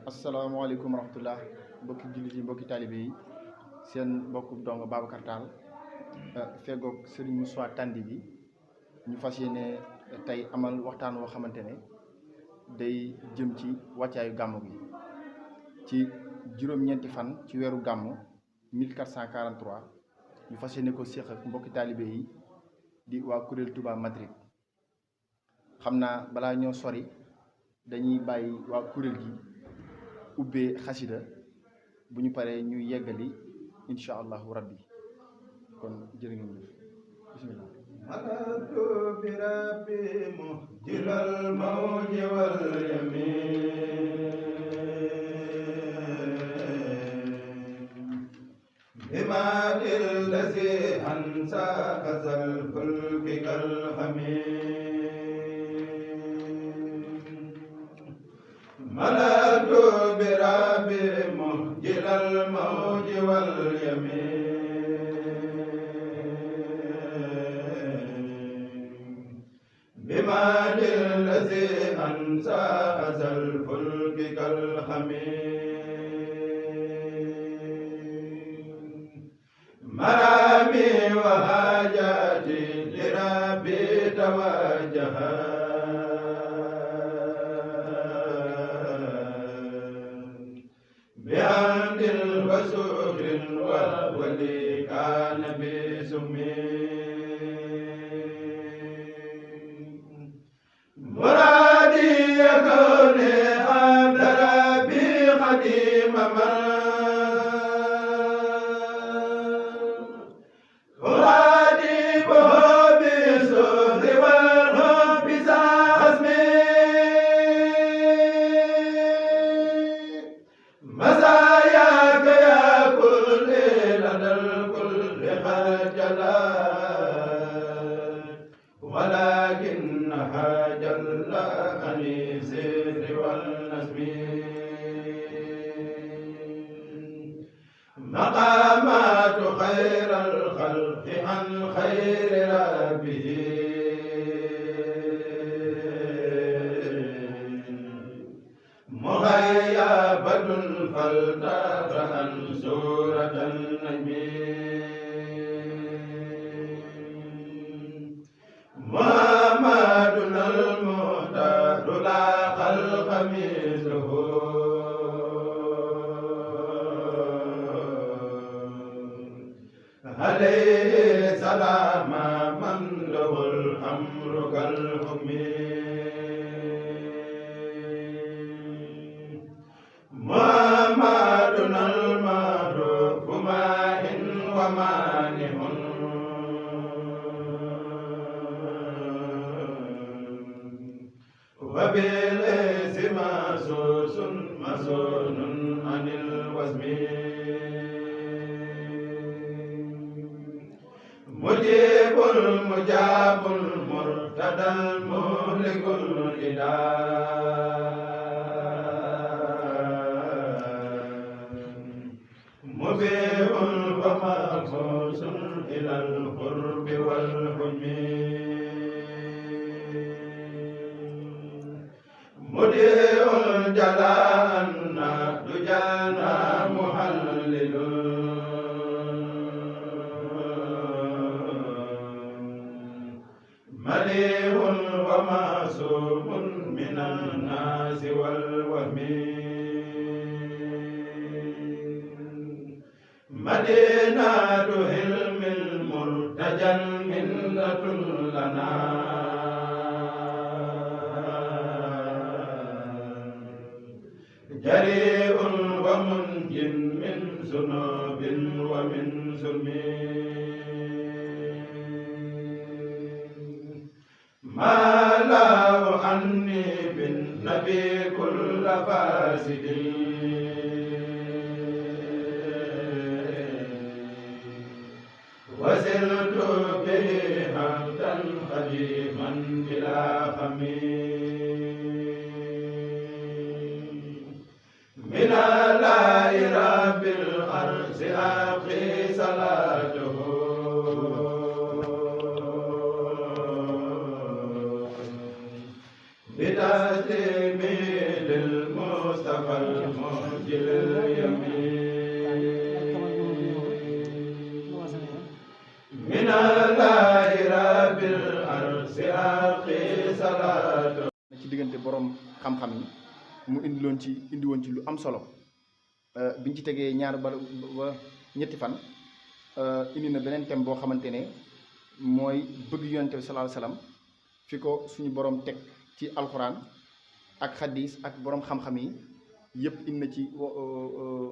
asalaamaaleykum wa rahmatullah mbokki jullit yi mbokki taalibe yi seen mbokku dong Babacar Tall feggoog Serigne Moussa Tandi bi ñu fas yéene tey amal waxtaan woo xamante ne day jëm ci wàccaayu gàmmu gi ci juróom-ñeenti fan ci weeru gàmmu 1443 ñu fas yéene ko séq ak mbokki taalibe yi di waa kuréel Touba Madrid. xam naa balaa ñoo sori dañuy bàyyi waa kuréel gi ubbee xasida bu ñu paree ñu yeggali incha allahu rabbi kon jërë ngeen jëf bismillah. malaktu bi rabbi muhjilal mawji wal yamin bimadil lazi ansa kasal fulki kal hamim malaktu bi rabbi muhjilal mawji wal yamin بمال الذي أنسى أزى الفلك كالخميم مرامي وحاجاتي لربي توجهت بحمد وشكر والولي كان بسمي مرادي يكون عبد ربي خديم من مرادي به بالسهر والحب زازمي مزاياك يا كل لدى الكل خجلات ولكنها جل عن السر والنسم مقامات خير الخلق عن خير ربه مغيبة فلتقرأ سورة النجم محمدنا المختار لا خلق مثله عليه سلام من له الأمر كالحكم محمدنا المعروف ماهٍ ومانع وبالإنس مسوس مسون عن الوزم مجيب المجاب المرتدى المهلك الإله مبيع ومخصوص إلى القرب والحجم مديع الجلال دجانا محلل مليء ومعصوم من الناس والوهم مدينة حلم المرتجى منة لنا جريء ومنج من ذنوب ومن ظلم ما لا عني بالنبي كل فاسد وسرت به حمدا قديما بلا خميم من آلاء رب العرش أبقي صلاته بتسليمه للمؤمنين المعجل اليمين من الله رب الأرض أقي صلاة ci diggante borom xam-xam yi mu indi woon ci lu am solo biñ ci tegee ñaar ba ñetti fan indi na beneen thème boo xamante ne mooy bëgg yonente bi sallallahu alayhi wasallam fi ko suñu borom teg ci alxuraan ak xadis ak borom xam-xam yi yëpp indi na ci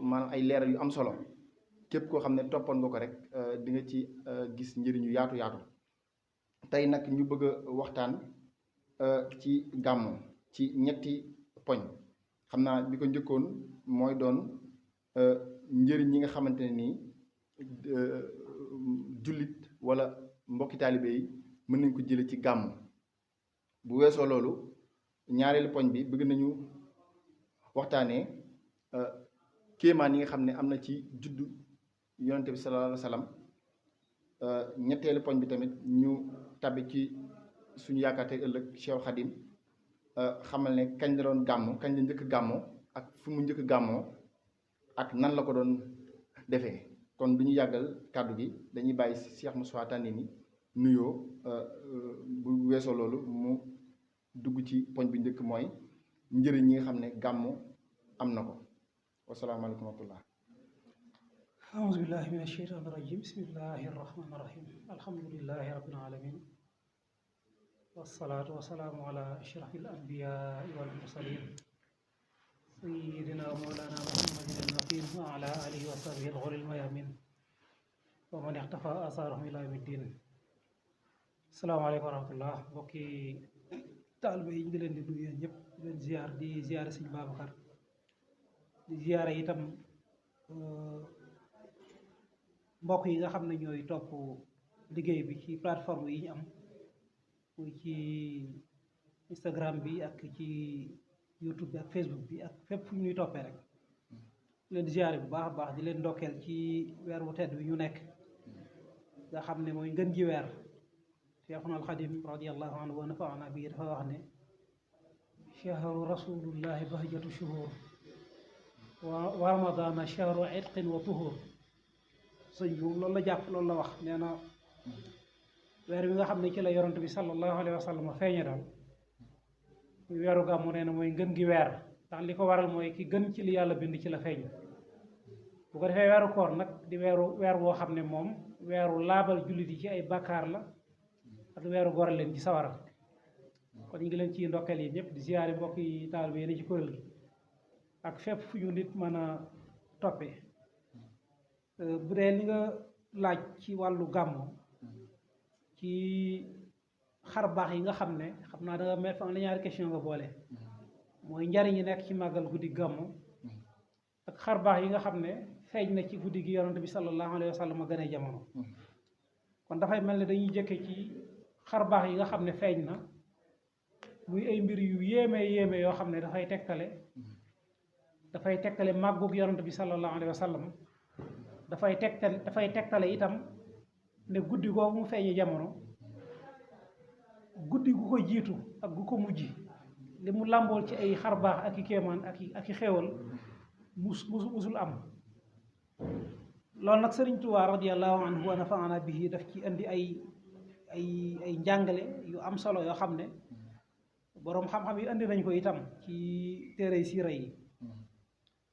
maanaam ay leeral yu am solo képp koo xam ne toppoon nga ko rek di nga ci gis njëriñu yaatu yaatu tey nag ñu bëgg a waxtaan ci gàmmu ci ñetti poñ xam naa bi ko njëkkoon mooy doon njëriñ ñi nga xamante ne nii jullit wala mbokki taalibe yi mën nañ ko jële ci gàmmu bu weesoo loolu ñaareelu poñ bi bëgg nañu waxtaanee kéemaan yi nga xam ne am na ci juddu yonente bi sallallahu alayhi wa sallam ñetteelu poñ bi tamit ñu tabbi ci suñu yaakaar tey ëllëg Cheikh Khadim xamal ne kañ la doon gàmmu kañ la njëkk gàmmoo ak fu mu njëkk gàmmoo ak nan la ko doon defee kon du ñu yàggal kàddu gi dañuy bàyyi Cheikh Moussa Tandini nuyoo bu weesoo loolu mu dugg ci poñ bi njëkk mooy njëriñ ñi nga xam ne gàmmu am na ko wasalaamaaleykum wa rahmatullah أعوذ بالله من الشيطان الرجيم بسم الله الرحمن الرحيم الحمد لله رب العالمين والصلاة والسلام على أشرف الأنبياء والمرسلين سيدنا مولانا محمد المكين وعلى آله وصحبه الغر الميامين ومن اقتفى آثارهم إلى يوم الدين السلام عليكم ورحمة الله mbokki taalibe yi ñu ngi leen di nuyu ñëpp di leen ziar di ziare Sëñ Babacar di ziare itam mbokk yi nga xam ne ñooy topp liggéey bi ci plateforme yi ñu am muy ci Instagram bi ak ci YouTube bi ak Facebook bi ak fépp fu ñuy toppee rek leen di ziare bu baax a baax di leen ndokkeel ci weer wu tedd bi ñu nekk nga xam ne mooy ngën ji weer Cheikhuna al Xadim radiyallahu anhu wa nafaana bi dafa wax ne chahru rasulillahi bahjatu shuhur wa ramadana chahru itqin wa tuhur sëñ bi loolu la jàpp loolu la wax nee na weer bi nga xam ne ci la yonent bi sallallahu alayhi wa sallam feeñe daal muy weeru gàmmu nee na mooy ngën gi weer ndax li ko waral mooy ki gën ci li yàlla bind ci la feeñ bu ko defee weeru koor nag di weer woo xam ne moom weeru laabal jullit yi ci ay bàkkaar la ak weeru goral leen ci sawara kon ñu ngi leen ci ndokkeel yi ñëpp di ziyaare mbokk yi taalibe yi ne ci kuréel gi ak fépp fu ñu nit mën a toppee bu dee li nga laaj ci wàllu gàmmu ci xar baax yi nga xam ne xam naa da nga met fa am na ñaari question nga boole mooy njariñ yi nekk ci màggal guddi gàmmu ak xar baax yi nga xam ne feeñ na ci guddi gi yonante bi sallallahu alayhi wa sallam a gënee jamono kon dafay mel ne dañuy jëkke ci xar baax yi nga xam ne feeñ na muy ay mbir yu yéeme yoo xam ne dafay tegtale màggug yonante bi sallallahu alayhi wa sallam dafay tegtale itam ne guddi googu mu feeñee jamono guddi gu ko jiitu ak gu ko mujj li mu làmbool ci ay xar baax ak i kéemaan ak i xéewal musul am loolu nag Sëriñ Tuubaa radiyallahu anhu wa nafaana bihi daf ci indi ay njàngale yu am solo yoo xam ne boroom xam-xam yi indi nañ ko itam ci téere siira yi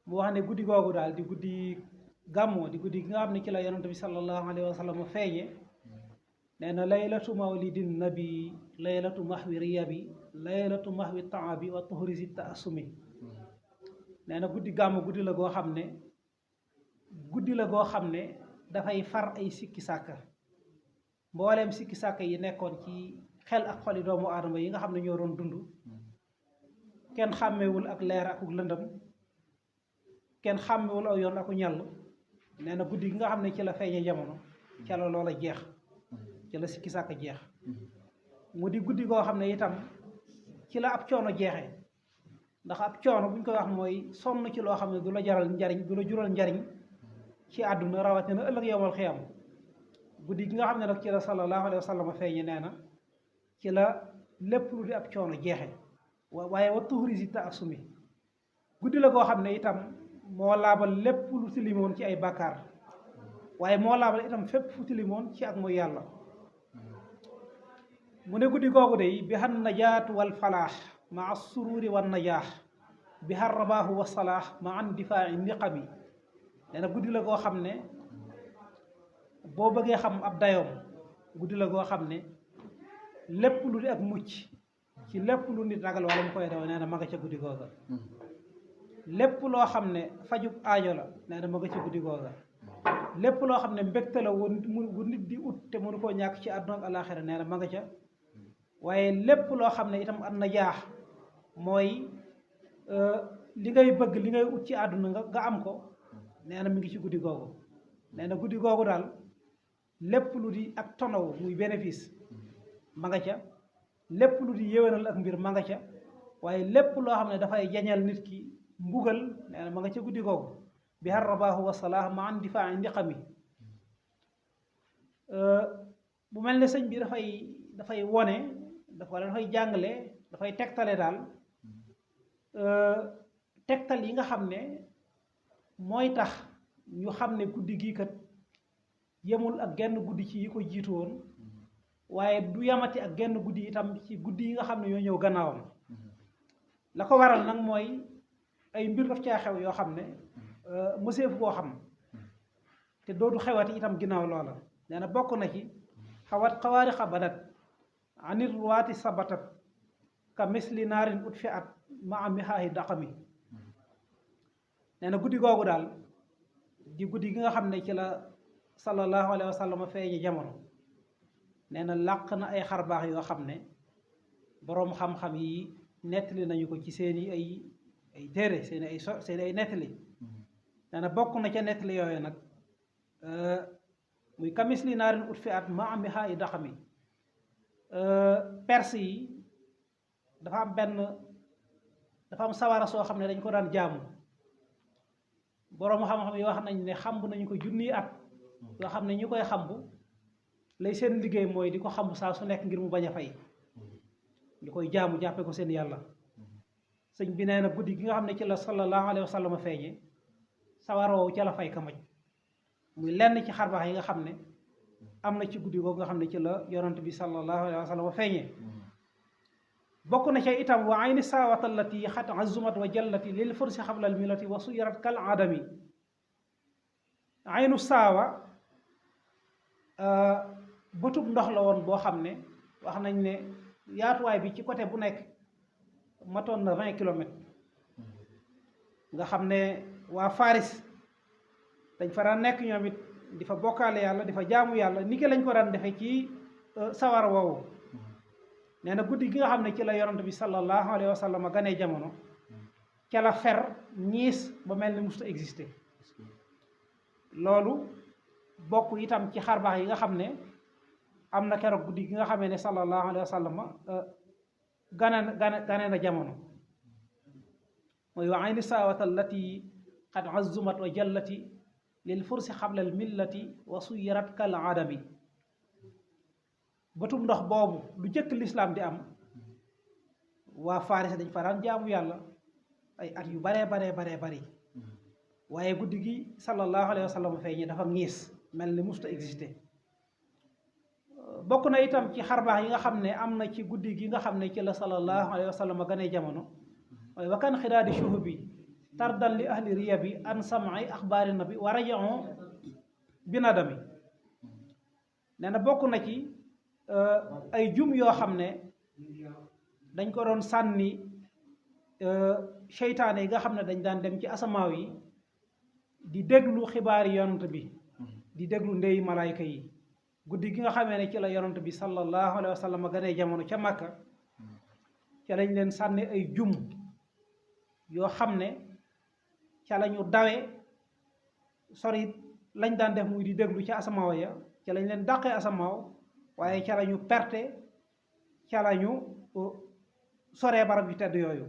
mu wax ne guddi googu daal di guddi gàmmoo di guddi gi nga xam ne ci la yonent bi sallallahu alayhi wa sallam feeñe nee na laylatu mawlidin nabi laylatu mahwi riyabi laylatu mahwi taabi wa tuhrisi taasumi nee na guddi gàmmu guddi la goo xam ne dafay far ay sikki sàkka mbooleem sikki sàkka yi nekkoon ci xel ak xoli doomu aadama yi nga xam ne ñoo doon dund kenn xàmmewul ak leer ak lëndëm kenn xàmmewul aw yoon aku ñàll nee na guddi gi nga xam ne ci la feeñe jamono ca la loola jeex ci la sikki sàkk jeex mu di guddi goo xam ne itam ci la ab coono jeexee ndax ab coono buñ koy wax mooy sonn ci loo xam ne du la jaral njariñ du la jural njariñ ci àdduna rawatina ëllëg yowmal xiyam guddi gi nga xam ne nag ci la sallallahu alayhi wa sallam feeñe nee na ci la lépp lu di ab coono jeexe waaye wa tuhrisi taasumi guddi la goo xam ne itam moo laabal lépp lu tilimoon ci ay bàkkaar waaye moo laabal itam fépp fu tilimoon ci ak mooy yàlla mu ne guddi googu day bi xan najaatu wal falaax ma sururi wan najaax bi xar rabaahu wa salaax ma an difaa'i niqami nee na guddi la goo xam ne boo bëggee xam ab dayoom guddi la goo xam ne lépp lu di ak mucc ci lépp lu nit ragal wala mu koy daw nee na ma nga ca guddi googa lépp loo xam ne fajub aajo la nee na ma nga ca guddi googa lépp loo xam ne mbégte la wu nit di ut te mënu koo ñàkk ci àdduna ak alaaxira nee na ma nga ca waaye lépp loo xam ne itam an najaax mooy li ngay bëgg li ngay ut ci àdduna nga am ko nee na mi ngi ci guddi googu nee na guddi googu daal lépp lu di ak tonaw muy bénéfice ma nga ca lépp lu di yéwénal ak mbir ma nga ca waaye lépp loo xam ne dafay jañal nit ki mbugal nee na ma nga ca guddi googu bi har rabaahu wa salaah ma an difaa ndiqami bu mel ne sëñ bi dafay wone dafay jàngale dafay tegtale daal tegtal yi nga xam ne mooy tax ñu xam ne guddi gii kat yemul ak genn guddi ci yi ko jiitu woon waaye du yamati ak genn guddi itam ci guddi yi nga xam ne ñoo ñëw gannaawam la ko waral nag mooy ay mbir daf caa xew yoo xam ne mëseefu koo xam te dootu xewati itam ginnaaw loola nee na bokk na ci xawaari xabadat anir ruwaati sabatat ka misli naarin ut fi at ma am mi xaayi daqami nee na guddi googu daal di guddi gi nga xam ne ci la sallallahu alayhi wa sallam feeñi jamono nee na làq na ay xarbaax yoo xam ne boroom xam-xam yi nettali nañu ko ci seeni ay téere seeni ay nettali nee na bokk na ca nettali yooyu nag muy kamis li naarin ut fi at ma am mi xaayi daqami perse yi dafa am sawara soo xam ne dañ ko daan jaamu boroom xam-xam yoo xam nañ ne xamb nañu ko junniy at yoo xam ne ñu koy xamb lay seen liggéey mooy di ko xamb saa su nekk ngir mu bañ a fay ñu koy jaamu jàppe ko seen yàlla sëñ bi nee na guddi gi nga xam ne ci la sallallahu alayhi wa sallam feeñe sawara woowu ca la fay ka maj muy lenn ci xarbaax yi nga xam ne am na ci guddi googu nga xam ne ci la yonent bi sallallahu alayhi wa sallam feeñee bokk na ca itam wa ayni saawat allati xat azumat wa jallati lil fursi xabla al milati wa suyirat kal adami aynu saawa bëtub ndox la woon boo xam ne wax nañ ne yaatuwaay bi ci côté bu nekk matoon na 20 kilomètres nga xam ne waa Faris dañ fa daan nekk ñoom it di fa bokkaale yàlla di fa jaamu yàlla ni ki lañ ko daan defe ci sawar woowu nee na guddi gi nga xam ne ci la yonent bi sallallahu alayhi wa sallam ganee jamono ca la fer ñiis ba mel ni musta existé loolu bokk itam ci xarbaax yi nga xam ne am na keroog guddi gi nga xamee ne sallallahu alayhi wa sallam gane na jamono mooy wa ayni saawat allati qad azzumat wa jallati lil fursi xabla al millati wa suyirat kal adami bëtum ndox boobu lu jëkk lislaam di am waa Faris dañ fa daan jaamu yàlla ay at yu baree bari waaye guddi gi sallallahu alayhi wa sallam feeñee dafa ngiis mel ni musta existé bokk na itam ci xarbaax yi nga xam ne am na ci guddi gi nga xam ne ci la sallallahu alayhi wa sallam ganee jamono waaye wakan xidaadi shuhubi tardan li ahli riyabi an sam'i axbaari nabi wa raja'u bi nadami nee na bokk na ci ay jum yoo xam ne dañ ko doon sànni seytaane yi nga xam ne dañ daan dem ci asamaaw yi di déglu xibaari yonent bi di déglu ndeyi malaayka yi guddi gi nga xamee ne ci la yonent bi sallallahu alayhi wa sallam ganee jamono ca Makka ca lañ leen sànni ay jum yoo xam ne ca la ñu dawe sori lañ daan def muy di déglu ca asamaaw ya ca lañ leen dàqee asamaaw waaye ca la ñu perte ca la ñu soree barab yu tedd yooyu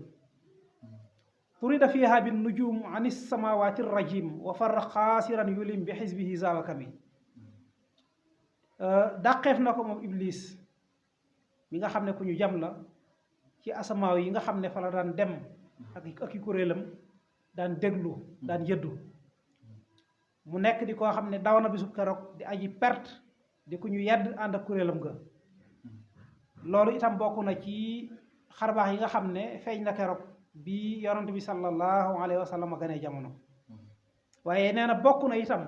turida fiha bin nujum an samawati rajim wa farra xaasiran yulim bi xisbihi zawakami dàqeef na ko moom iblis mi nga xam ne ku ñu jam la ci asamaaw yi nga xam ne fa la daan dem ak i kuréelam daan déglu daan yëddu mu nekk di koo xam ne daw na bisub keroog di aji perte di ku ñu yedd ànd ak kuréelam ga loolu itam bokk na ci xarbaax yi nga xam ne feeñ na keroog bi yonent bi sallallahu alayhi wa sallam ganee jamono waaye nee na bokk na itam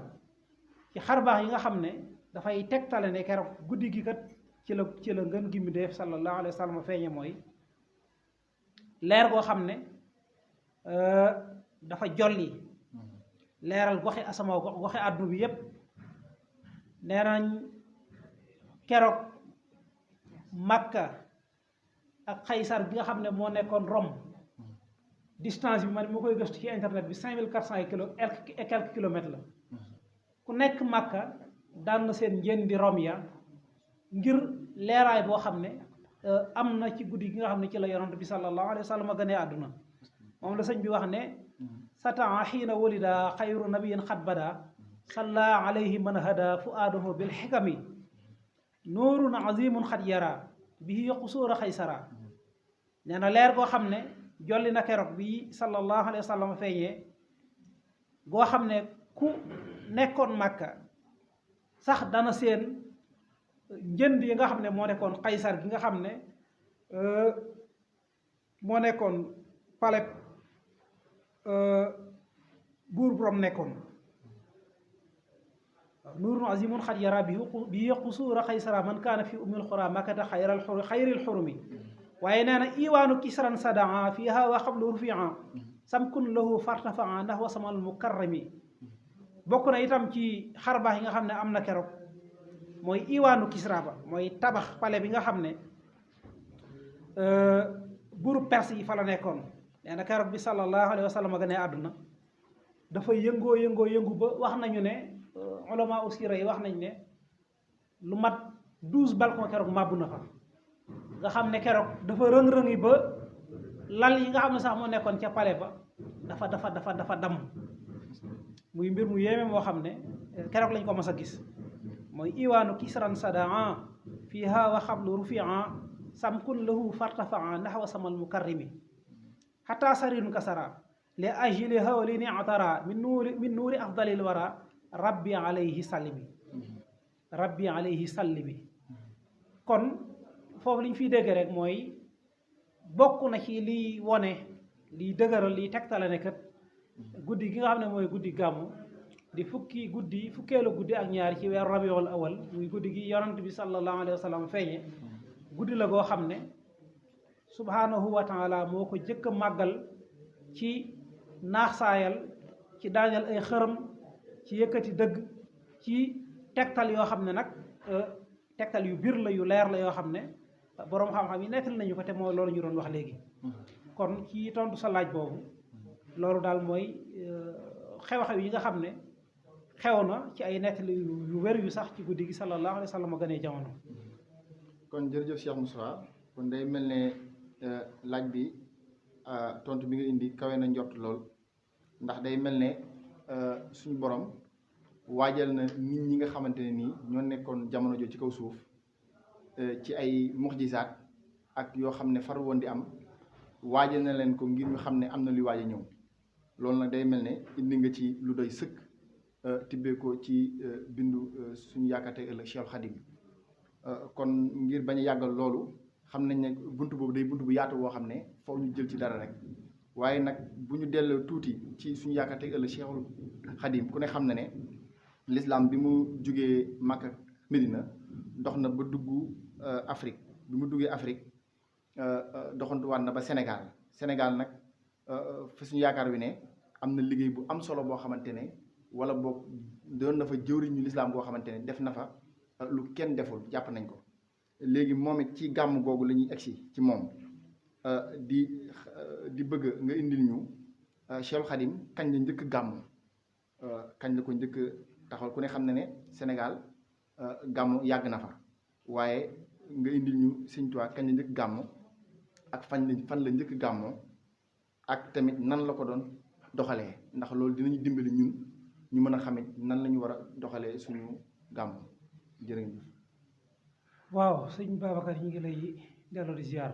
ci xarbaax yi nga xam ne dafay tegtale ne keroog guddi gi kat ci la ngën gi mbindéef sallallahu alayhi wa sallam feeñe mooy leer goo xam ne dafa jolli leeral goxi asamaa goxi àdduna bi yépp nee nañ keroog Makka ak Xaysar bi nga xam ne moo nekkoon Rome distance bi man moo koy gëstu ci internet bi 5400 et quelques kilomètres la ku nekk Makka daan na seen njëndi Rome ya ngir leeraay boo xam ne am na ci guddi gi nga xam ne ci la yonent bi sallallahu alayhi wa sallam gënee àdduna moom la sëñ bi wax ne sataa xiina walida xayru nabiyin xat bada salla alayhi man hada fuaadahu bil xikami nuurun azimun xat yara bihi qusuura xaysara nee na leer goo xam ne jolli na keroog bi sallallahu alayhi wa sallam feeñee goo xam ne ku nekkoon Makka sax dana seen njënd yi nga xam ne moo nekkoon Xaysar gi nga xam ne moo nekkoon palais buur borom nekkoon nuurun azimun xat yara bi qusuura xaysara man kaana fi ummil xura makata xayril xurumi waaye nee na iwaanu kisran sadaa fiha wa xablu rufia samkun lahu fartafaa ndax wasamal mukarrami bokk na itam ci xarbaax yi nga xam ne am na keroog mooy iwaanu kisra ba mooy tabax palais bi nga xam ne buuru perse yi fa la nekkoon nee na keroog bi sallallahu alayhi wa sallam gane àdduna dafa yëngu ba wax nañu ne ulama usira yi wax nañ ne lu mat 12 balcon keroog màbbu na fa nga xam ne keroog dafa rëng-rëngi ba lal yi nga xam ne sax moo nekkoon ca palais ba dafa damm muy mbir mu yéeme moo xam ne keroog lañ ko mas a gis mooy iwaanu kisran sadaa fiha wa xablu rufia samkun lahu fartafaa naxwa samal mukarrimi xata sarirun kasara li ajli hawlini atara min nuuri afdalil wara rabbi alayhi sallimi kon foofu li ñu fiy dégg rek mooy bokk na ci liy wone liy dëgëral liy tegtale ne kat guddi gi nga xam ne mooy guddi gàmmu di fukkeelu guddi ak ñaari ci weeru rabiul awal muy guddi gi yonant bi sallallahu alayhi wa sallam feeñe guddi la goo xam ne subhanahu wa taala moo ko jëkk a màggal ci naax saayal ci daaneel ay xërëm ci yëkkati dëgg ci tegtal yoo xam ne nag tegtal yu biir la yu leer la yoo xam ne boroom xam-xam yi nettali nañu ko te mooy loolu ñu doon wax léegi kon ci tontu sa laaj boobu loolu daal mooy xew-xew yi nga xam ne xew na ci ay nettali yu wér yu sax ci guddi gi sallallahu alayhi wa sallam gënee jamono. kon jërëjëf Cheikh Moustapha kon day mel ne laaj bi tontu bi nga indi kawe na njort lool ndax day mel ne suñu borom waajal na nit ñi nga xamante ne nii ñoo nekkoon jamono jo ci kaw suuf ci ay muxjisaat ak yoo xam ne far woon di am waajal na leen ko ngir ñu xam ne am na luy waaj a ñëw loolu nag day mel ne indi nga ci lu doy sëkk tibbee ko ci bindu suñu yaakaar tey ëllëg Cheikh Khadim kon ngir bañ a yàggal loolu xam nañ ne buntu boobu day buntu bu yaatu boo xam ne foofu ñu jël ci dara rek waaye nag bu ñu delloo tuuti ci suñu yaakaar tey ëllëg Cheikh Khadim ku ne xam na ne l'islam bi mu jugee Makka Medina dox na ba dugg Afrique bi mu duggee Afrique doxantuwaat na ba Sénégal nag fi suñu yaakaar wi ne am na liggéey bu am solo boo xamante ne wala boog doon na fa jëwriñu l'islam boo xamante ne def na fa lu kenn deful jàpp nañ ko léegi moom it ci gàmm googu la ñuy egsi ci moom di bëgg nga indil ñu Cheikh Khadim kañ la njëkk gàmm kañ la ko njëkk taxawal ku ne xam ne ne Sénégal gàmm yàgg na fa waaye nga indil ñu Sëñ Tuubaa kañ la njëkk gàmm ak fan la njëkk gàmmoo ak tamit nan la ko doon doxalee ndax loolu dinañu dimbali ñun ñu mën a xamit nan la ñu war a doxalee suñu gàmm jërëjëf. waaw sëñ Babacar ñu ngi lay delloo di ziar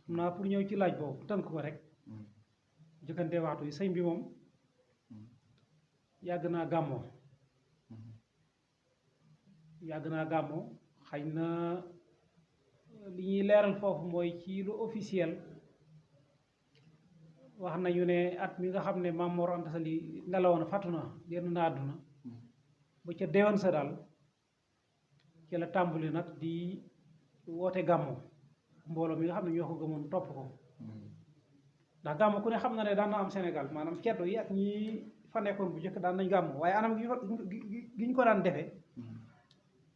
xam naa pour ñëw ci laaj boobu tënk ko rek jëkkante waxtu yi sëñ bi moom yàgg naa gàmmoo xëy na li ñuy leeral foofu mooy ci lu officiel wax nañu ne at mi nga xam ne Maam Mor Anta Sali nelawoon fàttu na génn na àdduna ba ca déwén sa daal ci la tàmbali nag di woote gàmmu mbooloo mi nga xam ne ñoo ko gëmoon topp ko ndax gàmmu ku ne xam na ne daan na am Sénégal maanaam ceddo yi ak ñi fa nekkoon bu njëkk daan nañ gàmmu waaye anam gi ñu ko daan defee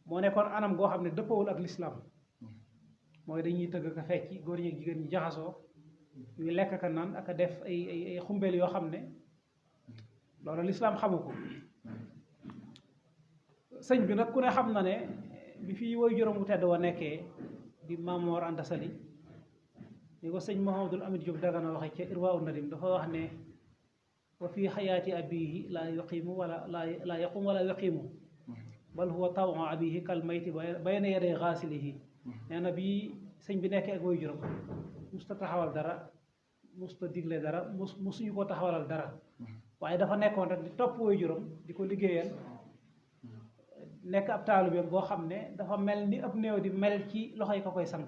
moo nekkoon anam goo xam ne dëppawul ak lislaam mooy dañuy tëgg ka fecc góor ñi ak jigéen ñi jaxasoo ñuy lekk ka naan ak a def ay xumbeel yoo xam ne loolu lislaam xamu ko sëñ bi nag ku ne xam na ne bi fii woy juróom bu tedd wa nekkee di Maam Mor Anta Sali ni ko sëñ Mouhamadul Amin Diop Dagana waxe ca Irwa Nadim dafa wax ne wa fii xayaati abihi laa yuqimu wala laa yaqum wala yuqimu bal huwa tawu abihi kal mayti bayna yaday xaasilihi nee na bii sëñ bi nekkee ak woy juróom musta taxawal dara musta digle dara musuñu ko taxawalal dara waaye dafa nekkoon rek di topp woy juróom di ko liggéeyal nekk ab taalibeem boo xam ne dafa mel ni ab néew di mel ci loxo yi ko koy sang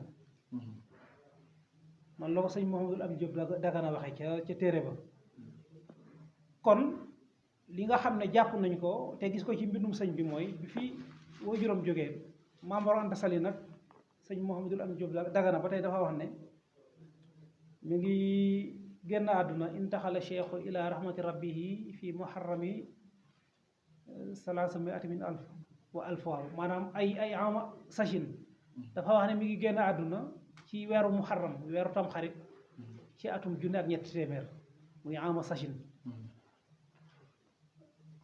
man la ko sëñ Mouhamadul Amin Diop Dagana waxee ca téere ba kon li nga xam ne jàpp nañ ko te gis ko ci mbindum sëñ bi mooy bi fii woy juróom jógee Maam Mor Anta Sali nag sëñ Mouhamadul Amin Diop Dagana ba tey dafa wax ne mi ngi génn àdduna intaxala cheikhu ila rahmati rabbihi fi muharrami salaasa miati min alf wa alfaaw maanaam ay ama sachin dafa wax ne mi ngi génn àdduna ci weeru muharram weeru tamxarit ci atum junne ak ñetti téeméer muy ama sachin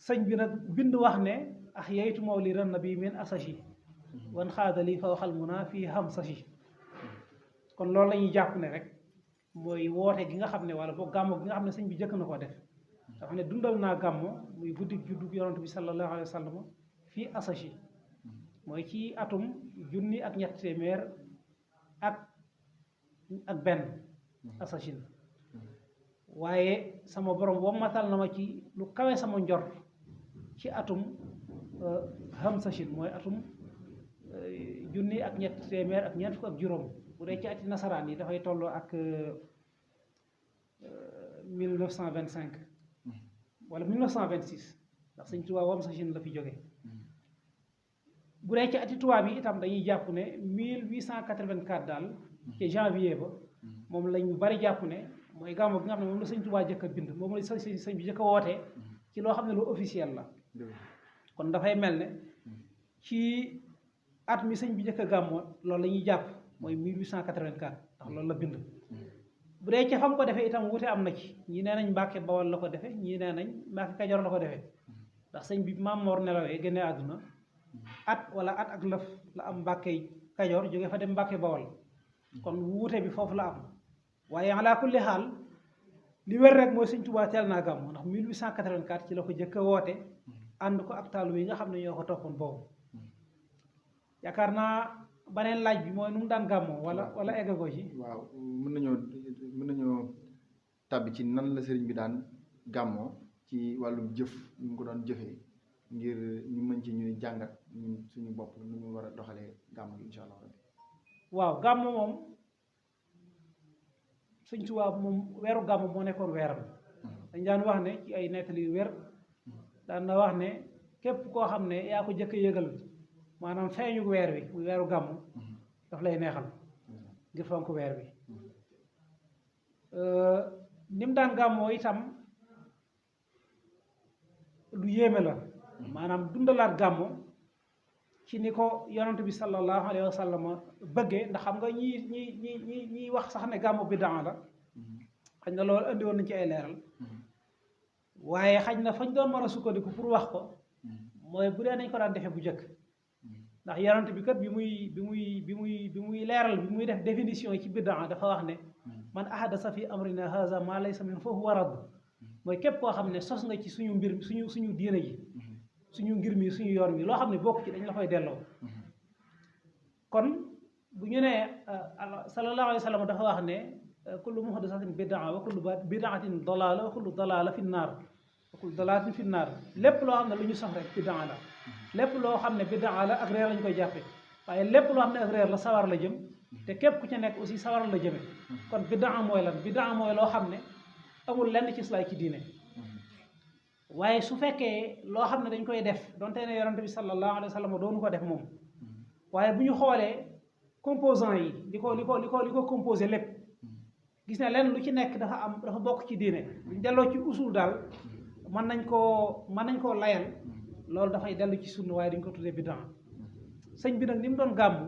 sëñ bi nag bind wax ne ax yeytu mawlidan nabi min asachi wan xaadali fa waxal muna fii xam sachi kon loolu la ñuy jàpp ne rek mooy woote gi nga xam ne wala boog gàmmo gi nga xam ne sëñ bi jëkk na ko def dafa ne dundal naa gàmmo muy guddi juddu yonent bi sallallahu alayhi wa sallam fii asachi mooy ci atum junni ak ñetti téeméer ak benn asachin waaye sama borom wommatal na ma ci lu kawe sama njort ci atum hamsachin mooy atum junni ak ñetti téeméer ak ñeent fukk ak juróom bu dee ci ati nasaraan yi dafay tolloo ak 1925 wala 1926 ndax sëñ Tuubaa wamsachin la fi jóge bu dee ci ati tubaab yi itam dañuy jàpp ne 1884 daal ci janvier ba moom lañ bari jàpp ne mooy gàmmu gi nga xam ne moom la sëñ Tuubaa jëkk a bind moom la sëñ bi jëkk a wootee ci loo xam ne lu officiel la kon dafay mel ne ci at mi sëñ bi jëkk a gàmmoo loolu la ñuy jàpp mooy 1884 ndax loolu la bind bu dee ca fam ko defee itam wute am na ci ñii nee nañ Mbàkke Bawol la ko defee ñii nee nañ Mbàkke Kajoor la ko defee ndax sëñ bi Maam Mor nelawee génnee àdduna at wala at ak lëf la am Mbàkke Kajoor jóge fa dem Mbàkke Bawol kon wuute bi foofu la am waaye ala kulli xaal li wér rek mooy sëñ Tuubaa teel naa gàmmu ndax 1884 ci la ko jëkk a woote ànd ko ak taalibe yi nga xam ne ñoo ko toppoon boobu yaakaar naa baneen laaj bi mooy nu mu daan gàmmoo wala eggago ci waaw mën nañoo tàbbi ci nan la sëriñ bi daan gàmmoo ci wàllum jëf ñu mu ko doon jëfee ngir ñu mën ci ñuy jàngat ñun suñu bopp nu ñu war a doxalee gàmmu gi incha allah rabbi waaw gàmmu moom sëñ Tuubaa moom weeru gàmmu moo nekkoon weeram dañ daan wax ne ci ay nettali yu wér daan na wax ne képp koo xam ne yaa ko jëkk a yëgal maanaam feeñu weer wi muy weeru gàmmu daf lay neexal ngir fonk weer wi ni mu daan gàmmoo itam lu yéeme la maanaam dundalaat gàmmu ci ni ko yonent bi sallallahu alayhi wa sallam bëggee ndax xam nga ñi wax sax ne gàmmu bidaa la xañ na loolu andi woon nañ ci ay leeral waaye xañ na fañ doon mën a sukkandiku pour wax ko mooy bu dee nañ ko daan defee bu njëkk ndax yonent bi kat bi muy leeral bi muy def définition yi ci bidaa dafa wax ne man ahadasa fi amrina haza ma laysa min fa huwa radd mooy képp koo xam ne sos nga ci suñu mbir suñu diine ji suñu ngir mi suñu yoon mi loo xam ne bokk ci dañ la koy delloo kon bu ñu nee sallallahu alayhi wa sallam dafa wax ne kullu muhdasatin bidaa wa kullu bidaatin dalaala wa kullu dalaala fi naar kul dalaatin fi naar lépp loo xam ne lu ñu sax rek bidaa la lépp loo xam ne bidaa la ak réer lañ koy jàppe waaye lépp loo xam ne ak réer la sawar la jëm te képp ku ci nekk aussi sawar la jëme kon bidaa mooy lan bidaa mooy loo xam ne amul lenn ci islaam ci diine waaye su fekkee loo xam ne dañ koy def donte ne yonent bi sallallahu alayhi wa sallam doonu ko def moom waaye bu ñu xoolee composant yi li ko composé lépp gis ne lenn lu ci nekk dafa bokk ci diine buñ delloo ci usul daal mën nañ koo layal loolu dafay dellu ci sunna waaye dañ ko tuddee bidaa sëñ bi nag ni mu doon gàmmu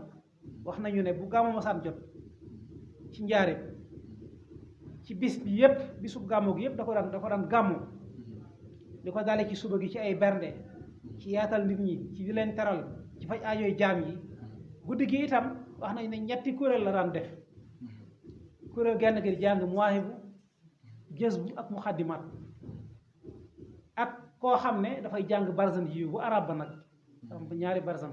wax nañu ne bu gàmmu masaan jot ci njaareem ci bis bi yépp bisub gàmmu gi yépp da ko daan gàmmu li ko dalee ci suba gi ci ay bernde ci yaatal nit ñi ci di leen teral ci faj aajooy jaam yi guddi gi itam wax nañ ne ñetti kuréel la daan def kuréel genn gi di jàng muwaahibu jazbu ak muxaddimaat ak koo xam ne dafay jàng barzan yi bu arab ba nag am bu ñaari barzan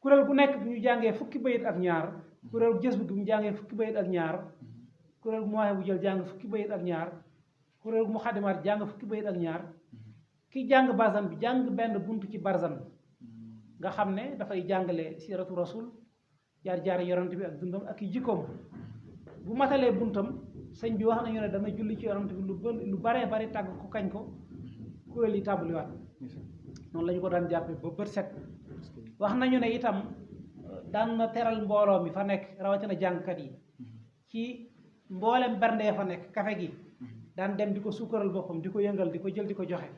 kuréel gu nekk bu ñu jàngee fukki bayit ak ñaar kuréel jazbu gi bu ñu jàngee fukki bayit ak ñaar kuréel muwaahibu jël jàng fukki bayit ak ñaar kuréel mu xadimaat jàng fukki bayit ak ñaar ki jàng barzan bi jàng benn bunt ci barzan nga xam ne dafay jàngale siratu rasul jaar yonent bi ak dundam ak i jikkoom bu matalee buntam sëñ bi wax nañu ne dana julli ci yonent bi lu baree bari tàgg ko kañ ko kuréel yi tàmbaliwaat noonu la ñu ko daan jàppe ba bët set wax nañu ne itam daan na teral mbooloo mi fa nekk rawatina jàngkat yi ci mboolem berndee fa nekk kafe gi daan dem di ko sukkaral boppam di ko yëngal di ko jël di ko joxe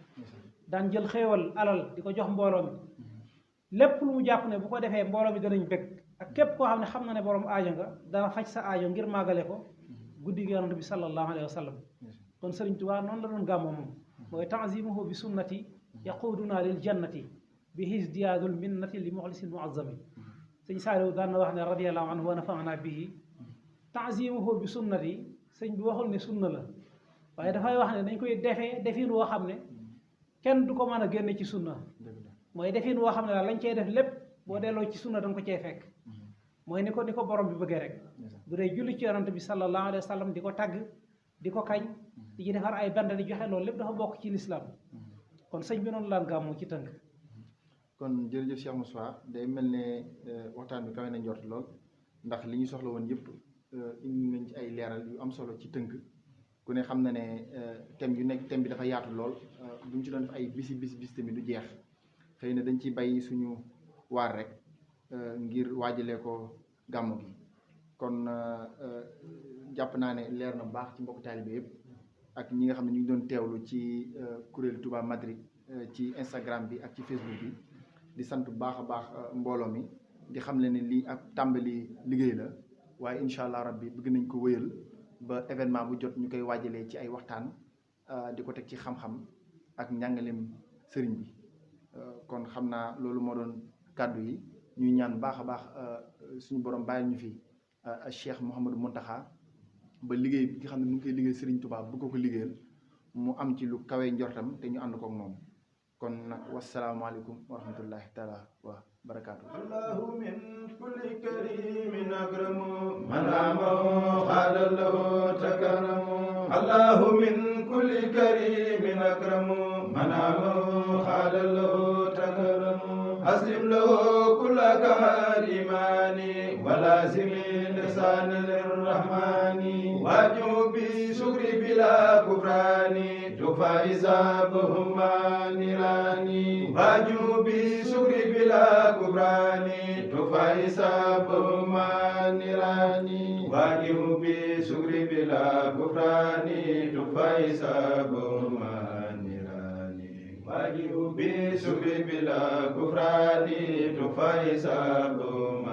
daan jël xéewal alal di ko jox mbooloo mi lépp lu mu jàpp ne bu ko defee mbooloo mi danañ bëgg ak képp koo xam ne xam na ne borom aajo nga dana faj sa aajo ngir màggale ko guddi gi yonent bi sallallahu alayhi wa sallam kon Sëriñ Tuubaa noonu la doon gàmmoo moom mooy tanzimuhu bi sunnati yaquduna lil jannati bi hisdiyaadul minnati li muxlisin muazzami sëñ Saaliw daan na wax ne radiyallahu anhu wa nafaana bihi tanzimuhu bi sunnati sëñ bi waxul ne sunna la waaye dafay wax ne dañ koy defee defin woo xam ne kenn du ko mën a génne ci sunna mooy defin woo xam ne daal lañ cey def lépp boo delloo ci sunna danga ko cee fekk mooy ni ko borom bi bëggee rek bu dee julli ci yonent bi sallallahu alayhi wa sallam di ko tagg di ko kañ di ci defar ay band di joxe loolu lépp dafa bokk ci lislaam kon sëñ bi noonu laan gàmmu ci tënk kon jërëjëf Cheikh Moussa day mel ne waxtaan bi kawe na njort lool ndax li ñu soxla woon yëpp indi nañ ci ay leeral yu am solo ci tënk ku ne xam na ne thème bi dafa yaatu lool bu ñu ci doon def ay bis tamit du jeex xëy na dañ ci bay suñu waar rek ngir waajalee ko gàmmu gi kon jàpp naa ne leer na bu baax ci mbokk taalibe yëpp ak ñi nga xam ne ñu ngi doon teewlu ci kuréel Touba Madrid ci Instagram bi ak ci Facebook bi di sant bu baax a baax mbooloo mi di xam le ne lii ak tàmbali liggéey la waaye incha allah rabbi bëgg nañ ko wëyal ba événement bu jot ñu koy waajalee ci ay waxtaan di ko teg ci xam-xam ak njàngaleem sëriñ bi kon xam naa loolu moo doon kàddu yi ñuy ñaan baax a baax suñu borom bàyyil ñu fi Cheikh Mouhamadou Mountakha ba liggéey bi nga xam ne mu ngi koy liggéey Serigne Touba bu ko liggéeyal mu am ci lu kawe njortam te ñu ànd koog moom kon nag wasalaamaaleykum wa rahmatullahi taala wa barakaatu. allahu min kulli karimin akramu man amahu xaadalahu takaramu allahu min kulli karimin akramu man amahu xaadalahu takaramu aslim lahu kulla kamal imani walazimi lisani lirrahmani waju bi sukri bila kufrani tufa isabuhum nirani waju bi sukri bila kubrani tufa isabuhum nirani waju bi sukri bila kufrani tufa isabuhum wajibu bi sukri bila kufrani tufa isabuhum